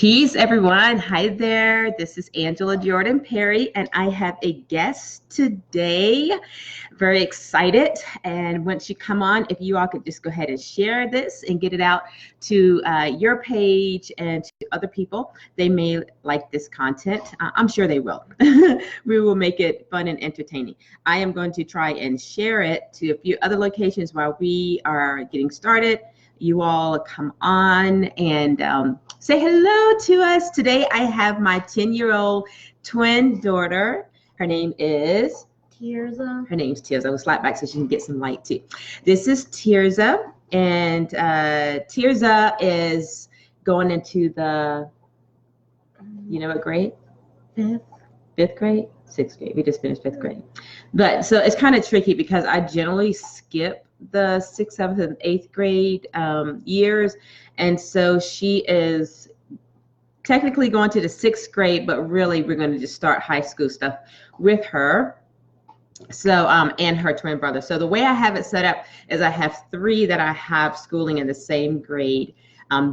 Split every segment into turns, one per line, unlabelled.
Peace, everyone. Hi there. This is Angela Jordan Perry, and I have a guest today. Very excited. And once you come on, if you all could just go ahead and share this and get it out to your page and to other people, they may like this content. I'm sure they will. We will make it fun and entertaining. I am going to try and share it to a few other locations while we are getting started. You all come on and say hello to us. Today I have my 10-year-old twin daughter. Her name is
Tirza.
Her name's Tirza. I will slide back so she can get some light too. This is Tirza, and Tirza is going into the, you know what grade? Fifth grade? Sixth grade. We just finished fifth grade. But so it's kind of tricky because I generally skip the 6th, 7th, and 8th grade years. And so she is technically going to the 6th grade, but really we're going to just start high school stuff with her. So, and her twin brother. So the way I have it set up is I have 3 that I have schooling in the same grade.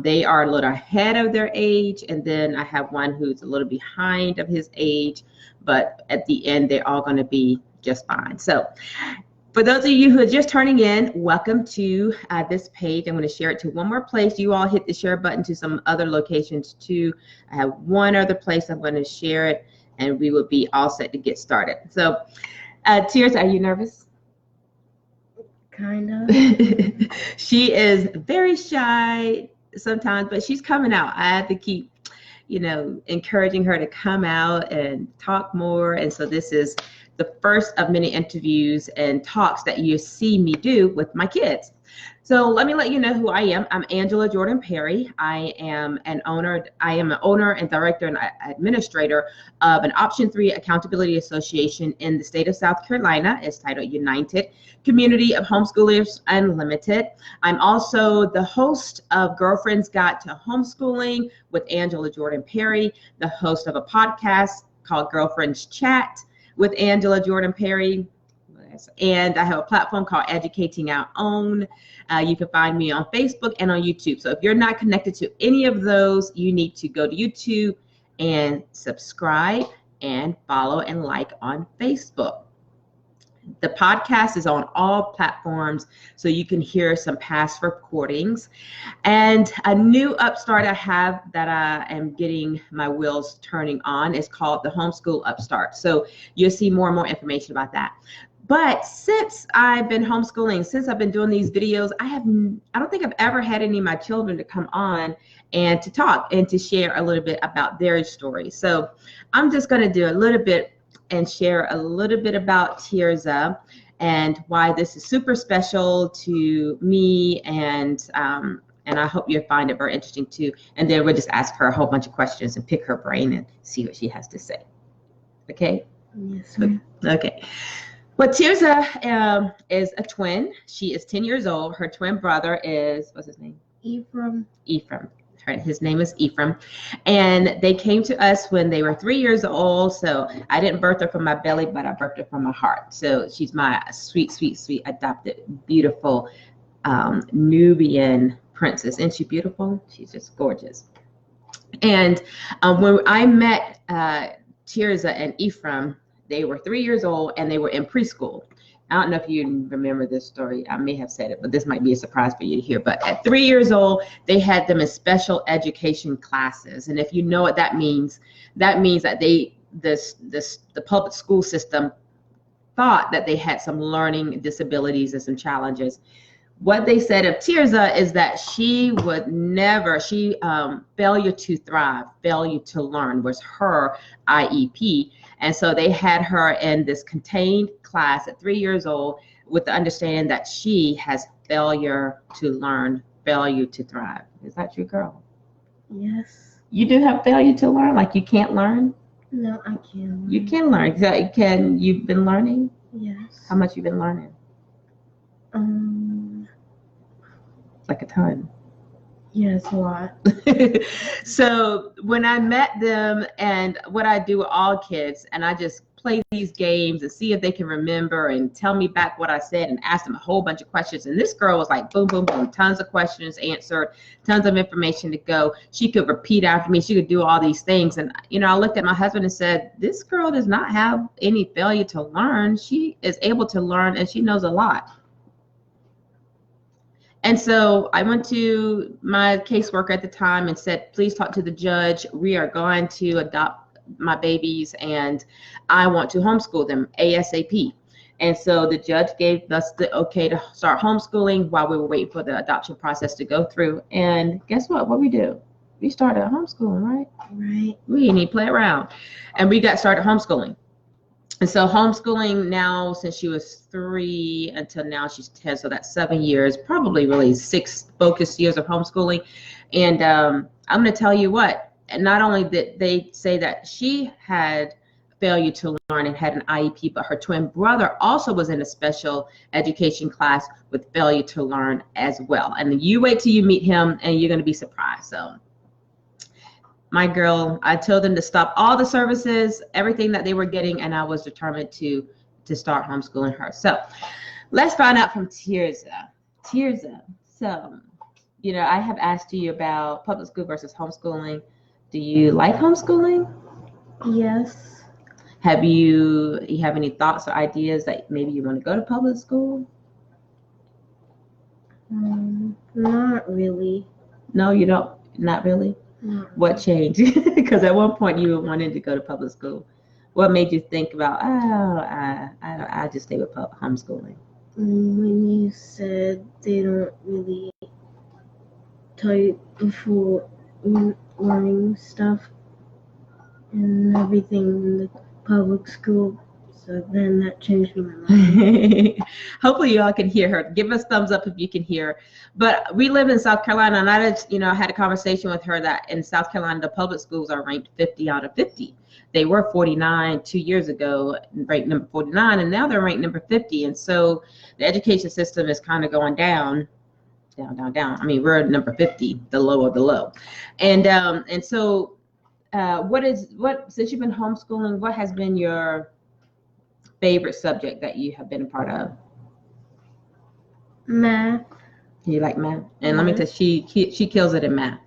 They are a little ahead of their age, and then I have one who's a little behind of his age, but at the end, they're all going to be just fine. So for those of you who are just turning in, welcome to this page. I'm going to share it to one more place. You all hit the share button to some other locations too. I have one other place I'm going to share it, and we will be all set to get started. So, Tears, are you nervous?
Kind of.
She is very shy sometimes, but she's coming out. I have to keep, encouraging her to come out and talk more. And so this is the first of many interviews and talks that you see me do with my kids. So let me let you know who I am. I'm Angela Jordan Perry. I am an owner and director and administrator of an Option 3 Accountability Association in the state of South Carolina. It's titled United Community of Homeschoolers Unlimited. I'm also the host of Girlfriend's Guide to Homeschooling with Angela Jordan Perry, the host of a podcast called Girlfriend's Chat with Angela Jordan Perry. And I have a platform called Educating Our Own. You can find me on Facebook and on YouTube. So if you're not connected to any of those, you need to go to YouTube and subscribe and follow and like on Facebook. The podcast is on all platforms, so you can hear some past recordings. And a new upstart I have that I am getting my wheels turning on is called the Homeschool Upstart. So you'll see more and more information about that. But since I've been homeschooling, since I've been doing these videos, I don't think I've ever had any of my children to come on and to talk and to share a little bit about their story. So I'm just going to do a little bit and share a little bit about Tirza and why this is super special to me, and I hope you'll find it very interesting too. And then we'll just ask her a whole bunch of questions and pick her brain and see what she has to say. Okay?
Yes, ma'am.
Okay. Well, Tirza is a twin. She is 10 years old. Her twin brother is, what's his name?
Ephraim.
His name is Ephraim. And they came to us when they were 3 years old. So I didn't birth her from my belly, but I birthed her from my heart. So she's my sweet, sweet, sweet adopted, beautiful Nubian princess. Isn't she beautiful? She's just gorgeous. And when I met Tirza and Ephraim, they were 3 years old and they were in preschool. I don't know if you remember this story. I may have said it, but this might be a surprise for you to hear. But at 3 years old, they had them in special education classes. And if you know what that means that the public school system thought that they had some learning disabilities and some challenges. What they said of Tirza is that she would never, failure to thrive, failure to learn was her IEP. And so they had her in this contained class at 3 years old with the understanding that she has failure to learn, failure to thrive. Is that your girl?
Yes.
You do have failure to learn? Like you can't learn?
No, I can.
You can learn. You've been learning?
Yes.
How much you've been learning? Like a ton.
Yes, a lot.
So when I met them, and what I do with all kids, and I just play these games and see if they can remember and tell me back what I said and ask them a whole bunch of questions. And this girl was like, boom, boom, boom, tons of questions answered, tons of information to go. She could repeat after me. She could do all these things. And, you know, I looked at my husband and said, this girl does not have any failure to learn. She is able to learn and she knows a lot. And so I went to my caseworker at the time and said, please talk to the judge. We are going to adopt my babies and I want to homeschool them ASAP. And so the judge gave us the okay to start homeschooling while we were waiting for the adoption process to go through. And guess what? What we do? We started homeschooling, right?
Right.
We didn't even play around. And we got started homeschooling. And so homeschooling now, since she was 3 until now she's 10, so that's 7 years, probably really 6 focused years of homeschooling. And I'm going to tell you what, not only did they say that she had failure to learn and had an IEP, but her twin brother also was in a special education class with failure to learn as well. And you wait till you meet him and you're going to be surprised. So my girl, I told them to stop all the services, everything that they were getting, and I was determined to start homeschooling her. So let's find out from Tirza. Tirza, so, you know, I have asked you about public school versus homeschooling. Do you like homeschooling?
Yes.
Have you have any thoughts or ideas that maybe you want to go to public school?
Not really.
No, you don't? Not really? What changed? Because at one point you wanted to go to public school. What made you think about, I just stay with homeschooling?
When you said they don't really tell you the full learning stuff and everything in the public school, so then that changed my mind.
Hopefully you all can hear her. Give us thumbs up if you can hear. But we live in South Carolina, and I just, I had a conversation with her that in South Carolina, the public schools are ranked 50 out of 50. They were 49 2 years ago, ranked number 49, and now they're ranked number 50. And so the education system is kind of going down. I mean, we're at number 50, the low of the low. And so since you've been homeschooling, what has been your favorite subject that you have been a part of?
Math.
You like math? And let me tell you, she kills it in math.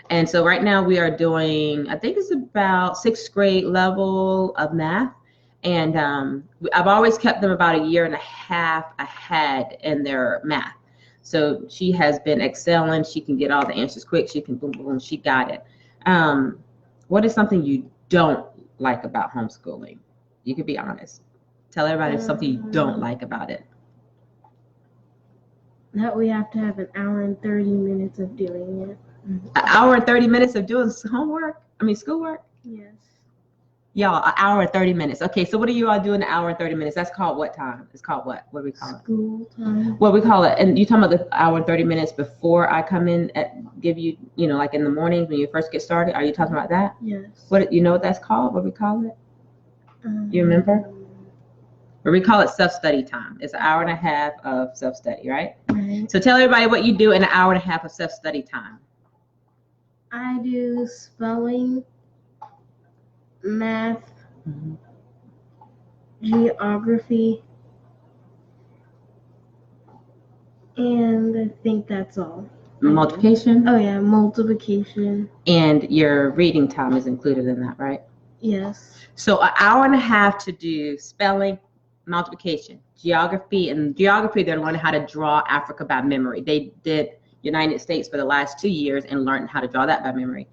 And so right now we are doing, I think it's about 6th grade level of math. And I've always kept them about 1.5 years ahead in their math. So she has been excelling. She can get all the answers quick. She can boom, boom, boom. She got it. What is something you don't like about homeschooling? You could be honest. Tell everybody something you don't like about it.
That we have to have 1 hour and 30 minutes of doing it.
1 hour and 30 minutes of doing schoolwork?
Yes.
Y'all, 1 hour and 30 minutes. Okay, so what do you all do in 1 hour and 30 minutes? That's called what time? It's called what? What do we call it?
School time.
What we call it? And you talking about the 1 hour and 30 minutes before I come in give you, like in the morning when you first get started? Are you talking about that?
Yes.
What, you know what that's called? What we call it? You remember? Or we call it self-study time. It's 1.5 hours of self-study, right?
Right.
So tell everybody what you do in 1.5 hours of self-study time.
I do spelling, math, geography, and I think that's all.
Multiplication?
Oh yeah, multiplication.
And your reading time is included in that, right?
Yes.
So 1.5 hours to do spelling, multiplication, geography. And geography, they're learning how to draw Africa by memory. They did United States for the last 2 years and learned how to draw that by memory.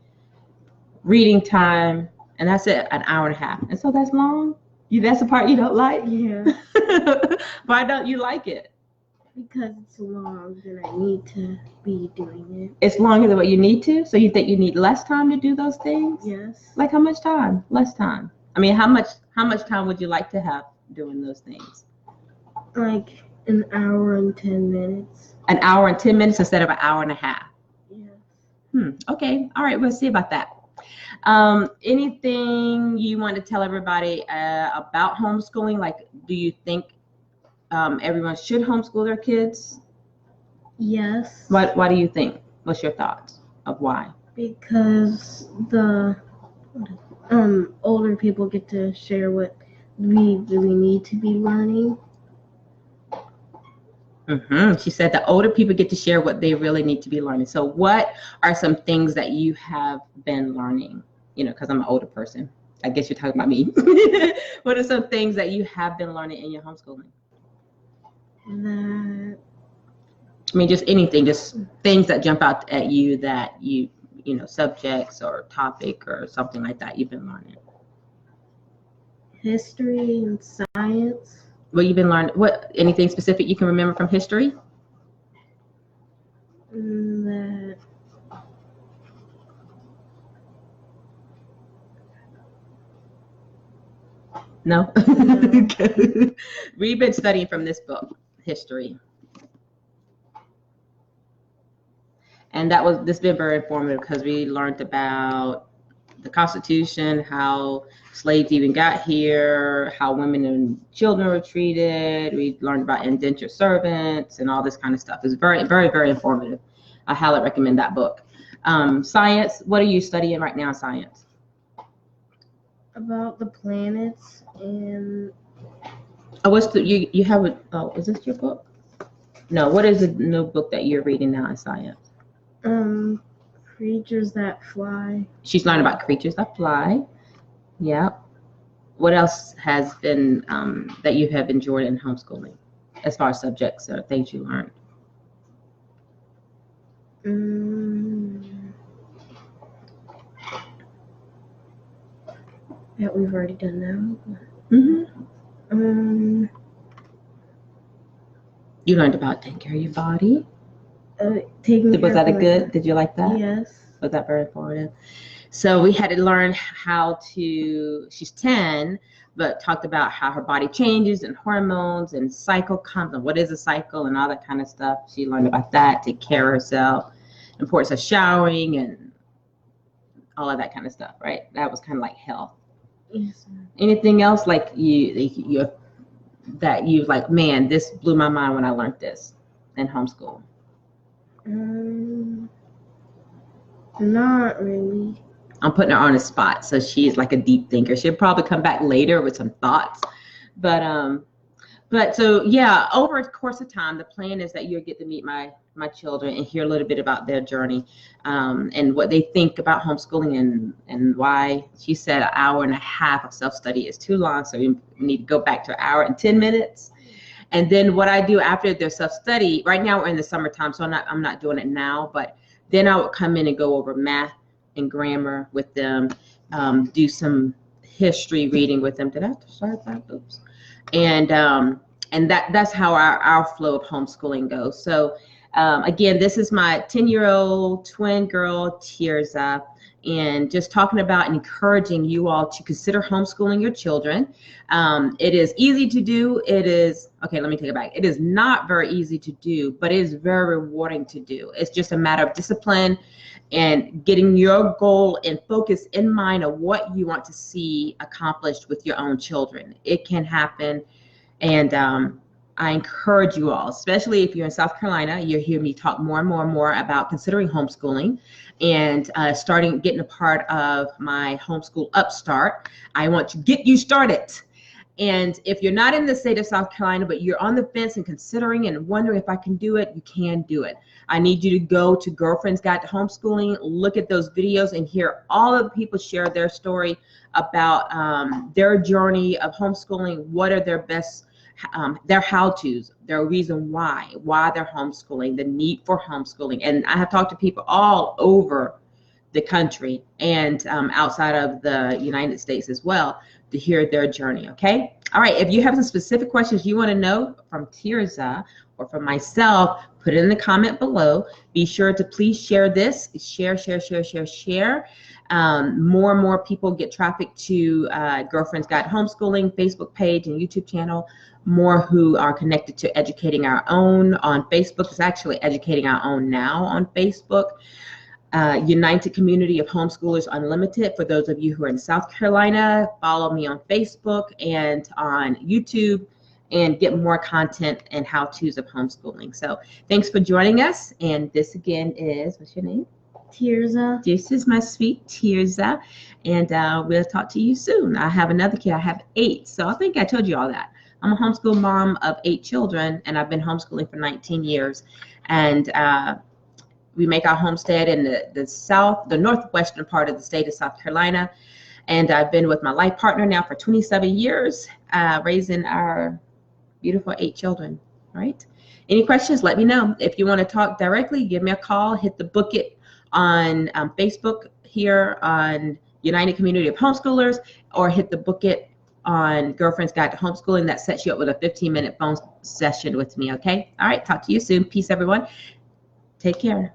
Reading time, and that's it, 1.5 hours. And so that's long? That's the part you don't like?
Yeah.
Why don't you like it?
Because it's long and I need to be doing it.
It's longer than what you need to? So you think you need less time to do those things?
Yes.
Like how much time? Less time. I mean, how much time would you like to have doing those things?
Like 1 hour and 10 minutes.
1 hour and 10 minutes instead of 1.5 hours?
Yeah.
Okay. All right. We'll see about that. Anything you want to tell everybody about homeschooling? Like, do you think everyone should homeschool their kids?
Yes.
Why do you think? What's your thoughts of why?
Because the older people get to share what we really need to be learning.
She said the older people get to share what they really need to be learning. So what are some things that you have been learning? You know, because I'm an older person. I guess you're talking about me. What are some things that you have been learning in your homeschooling? I mean, just anything, just things that jump out at you that you know, subjects or topic or something like that you've been learning.
History and science.
What you've been learning? What, anything specific you can remember from history?
That
No? We've been studying from this book, history. And this has been very informative because we learned about the Constitution, how slaves even got here, how women and children were treated. We learned about indentured servants and all this kind of stuff. It's very, very, very informative. I highly recommend that book. Science, what are you studying right now in science?
About the planets and...
Oh, what's the, you have a, oh, is this your book? No, what is the new book that you're reading now in science?
Creatures that fly.
She's learning about creatures that fly. Yeah. What else has been that you have enjoyed in homeschooling as far as subjects or things you learned?
That we've already done now.
You learned about taking care of your body.
Was
that a good? Did you like that?
Yes.
Was that very informative? So we had to learn how to. She's 10, but talked about how her body changes and hormones and cycle comes and what is a cycle and all that kind of stuff. She learned about that, take care of herself, importance of showering and all of that kind of stuff. Right? That was kind of like health.
Yes.
Anything else like you that you like? Man, this blew my mind when I learned this in homeschool.
Not really.
I'm putting her on the spot, so she's like a deep thinker. She'll probably come back later with some thoughts, but so yeah, over the course of time, the plan is that you'll get to meet my children and hear a little bit about their journey, and what they think about homeschooling and why. She said an hour and a half of self-study is too long, so we need to go back to an hour and 10 minutes. And then what I do after their self-study, right now we're in the summertime, so I'm not doing it now, but then I would come in and go over math and grammar with them, do some history reading with them. Did I have to start that? Oops. And that's how our flow of homeschooling goes. So again, this is my 10-year-old twin girl, Tirza, and just talking about encouraging you all to consider homeschooling your children. It is easy to do. Okay, let me take it back. It is not very easy to do, but it is very rewarding to do. It's just a matter of discipline and getting your goal and focus in mind of what you want to see accomplished with your own children. It can happen. And I encourage you all, especially if you're in South Carolina, you'll hear me talk more and more and more about considering homeschooling and getting a part of my Homeschool Upstart. I want to get you started. And if you're not in the state of South Carolina, but you're on the fence and considering and wondering if I can do it, you can do it. I need you to go to Girlfriend's Guide to Homeschooling, look at those videos and hear all of the people share their story about their journey of homeschooling. What are their best, their how-tos, their reason why they're homeschooling, the need for homeschooling. And I have talked to people all over the country and outside of the United States as well to hear their journey. Okay. All right. If you have some specific questions you want to know from Tirza or from myself, put it in the comment below. Be sure to please share this. Share. More and more people get traffic to Girlfriend's Guide to Homeschooling Facebook page and YouTube channel. More who are connected to Educating Our Own on Facebook. It's actually Educating Our Own now on Facebook. United Community of Homeschoolers Unlimited. For those of you who are in South Carolina, follow me on Facebook and on YouTube and get more content and how-tos of homeschooling. So thanks for joining us. And this again is, what's your name?
Tirza.
This is my sweet Tirza, and we'll talk to you soon. I have another kid. I have 8, so I think I told you all that. I'm a homeschool mom of 8 children, and I've been homeschooling for 19 years. And we make our homestead in the northwestern part of the state of South Carolina. And I've been with my life partner now for 27 years, raising our beautiful 8 children, right? Any questions, let me know. If you want to talk directly, give me a call. Hit the book it on Facebook here on United Community of Homeschoolers, or hit the book it on Girlfriend's Guide to Homeschooling. That sets you up with a 15-minute phone session with me, okay? All right, talk to you soon. Peace, everyone. Take care.